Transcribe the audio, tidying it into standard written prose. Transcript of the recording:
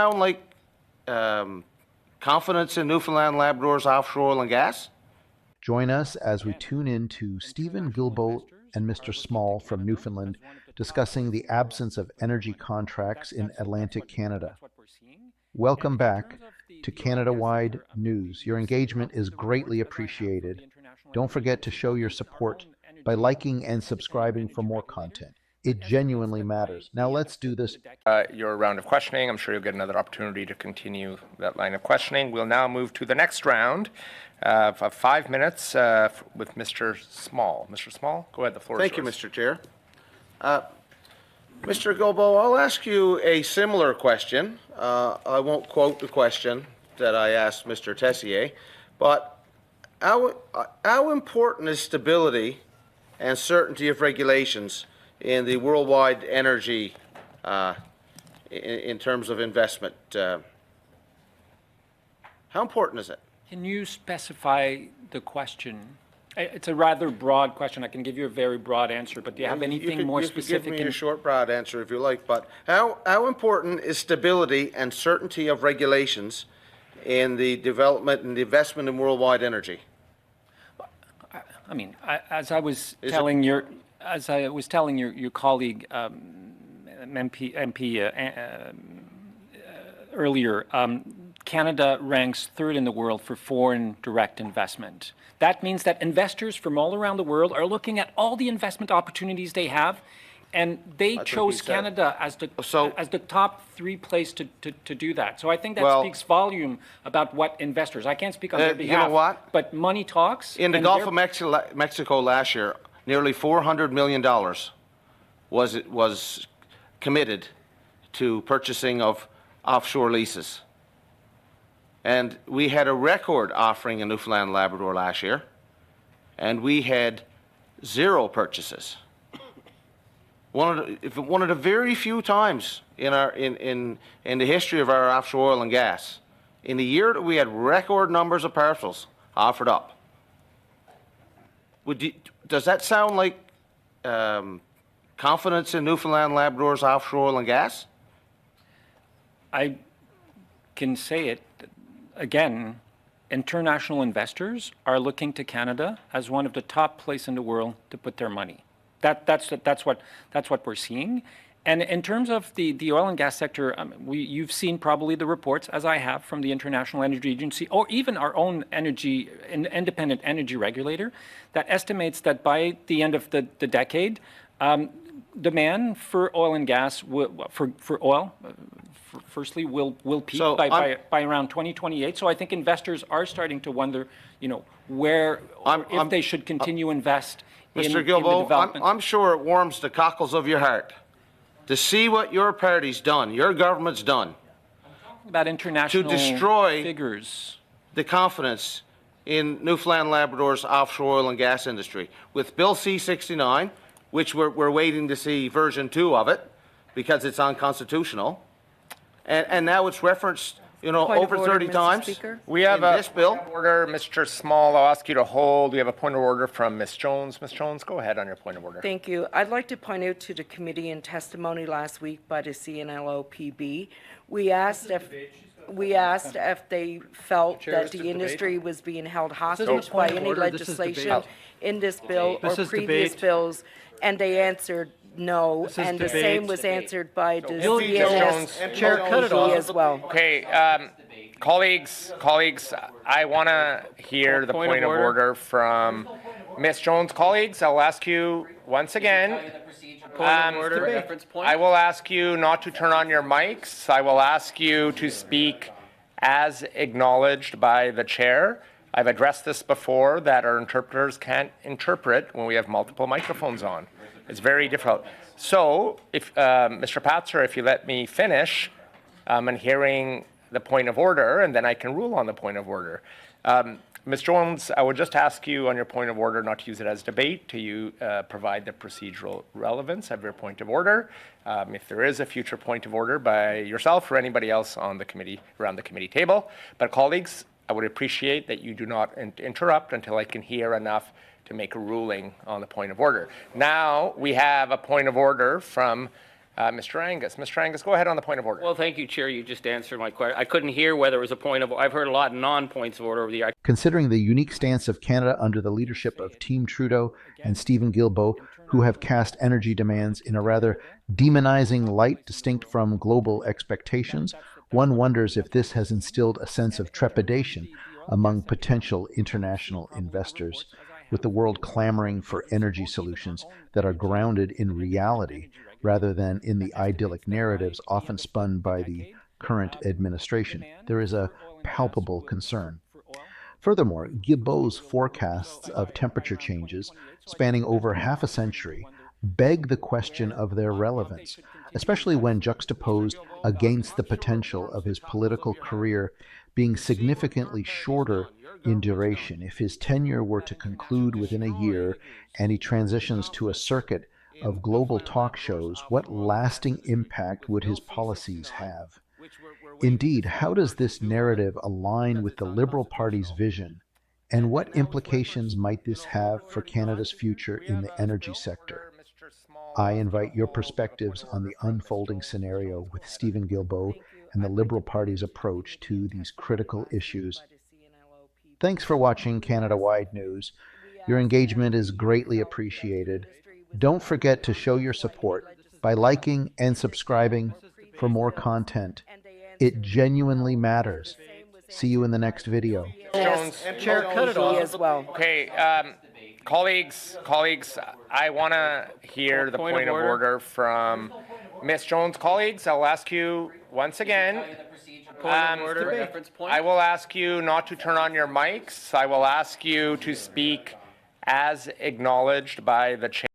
sound like confidence in Newfoundland Labrador's offshore oil and gas? Join us as we tune in to Stephen Gilbo and Mr. Small from Newfoundland discussing the absence of energy contracts in Atlantic Canada. Welcome back to Canada-wide News. Your engagement is greatly appreciated. Don't forget to show your support by liking and subscribing for more content. It genuinely matters. Now let's do this. Your round of questioning. I'm sure you'll get another opportunity to continue that line of questioning. We'll now move to the next round of 5 minutes with Mr. Small. Mr. Small, go ahead. The floor is yours. Thank you, Mr. Chair. Mr. Gilbo, I'll ask you a similar question. I won't quote the question that I asked Mr. Tessier, but how important is stability and certainty of regulations in the worldwide energy in terms of investment? How important is it? Can you specify the question? It's a rather broad question. I can give you a very broad answer, but do you have anything more specific? You can give me a short, broad answer if you like, but how important is stability and certainty of regulations in the development and the investment in worldwide energy? I mean, as I was telling your colleague, MP earlier, Canada ranks third in the world for foreign direct investment. That means that investors from all around the world are looking at all the investment opportunities they have, and they chose Canada as the top 3 place to do that. So I think that speaks volume about what investors. I can't speak on their behalf. You know what? But money talks. In the Gulf of Mexico last year, nearly $400 million was committed to purchasing of offshore leases. And we had a record offering in Newfoundland and Labrador last year, and we had 0 purchases. One of the very few times in the history of our offshore oil and gas, in a year that we had record numbers of parcels offered up. Does that sound like confidence in Newfoundland and Labrador's offshore oil and gas? I can say it again. International investors are looking to Canada as one of the top places in the world to put their money. That's what we're seeing. And in terms of the oil and gas sector, you've seen probably the reports, as I have, from the International Energy Agency, or even our own independent energy regulator, that estimates that by the end of the decade, demand for oil and gas firstly will peak by around 2028. So I think investors are starting to wonder, where if they should continue invest. Mr. Gilbo, I'm sure it warms the cockles of your heart to see what your party's done, your government's done, about international to destroy figures, the confidence in Newfoundland and Labrador's offshore oil and gas industry. With Bill C-69, which we're waiting to see version 2 of it because it's unconstitutional, and now it's referenced over 30 times. Speaker? We have a point of order, Mr. Small. I'll ask you to hold. We have a point of order from Ms. Jones. Ms. Jones, go ahead on your point of order. Thank you. I'd like to point out to the committee in testimony last week by the CNLOPB, we asked if they felt that the industry was being held hostage by any legislation in this bill or previous bills, and they answered no, and the same was answered by the CNS as well. Okay, colleagues, I want to hear the point of order from Ms. Jones. Colleagues, I'll ask you once again. I will ask you not to turn on your mics. I will ask you to speak as acknowledged by the chair. I've addressed this before, that our interpreters can't interpret when we have multiple microphones on. It's very difficult. So, if Mr. Patzer, if you let me finish, and hearing the point of order, and then I can rule on the point of order. Ms. Jones, I would just ask you on your point of order not to use it as debate, to provide the procedural relevance of your point of order. If there is a future point of order by yourself or anybody else on the committee, around the committee table. But colleagues, I would appreciate that you do not interrupt until I can hear enough to make a ruling on the point of order. Now we have a point of order from Mr. Angus. Mr. Angus, go ahead on the point of order. Well, thank you, Chair. You just answered my question. I couldn't hear whether it was a point of. I've heard a lot of non-points of order over the year. Considering the unique stance of Canada under the leadership of Team Trudeau and Stephen Guilbeault, who have cast energy demands in a rather demonizing light distinct from global expectations, one wonders if this has instilled a sense of trepidation among potential international investors, with the world clamoring for energy solutions that are grounded in reality rather than in the idyllic narratives often spun by the current administration. There is a palpable concern. Furthermore, Guilbeault's forecasts of temperature changes spanning over half a century beg the question of their relevance, especially when juxtaposed against the potential of his political career being significantly shorter in duration. If his tenure were to conclude within a year and he transitions to a circuit of global talk shows, what lasting impact would his policies have? Indeed, how does this narrative align with the Liberal Party's vision, and what implications might this have for Canada's future in the energy sector? I invite your perspectives on the unfolding scenario with Stephen Guilbeault and the Liberal Party's approach to these critical issues. Thanks for watching Canada Wide News. Your engagement is greatly appreciated. Don't forget to show your support by liking and subscribing for more content. It genuinely matters. See you in the next video. Jones. Chair, cut it off as well. Okay, colleagues, I want to hear the point of order from Ms. Jones. Colleagues, I'll ask you once again. I will ask you not to turn on your mics. I will ask you to speak as acknowledged by the chair.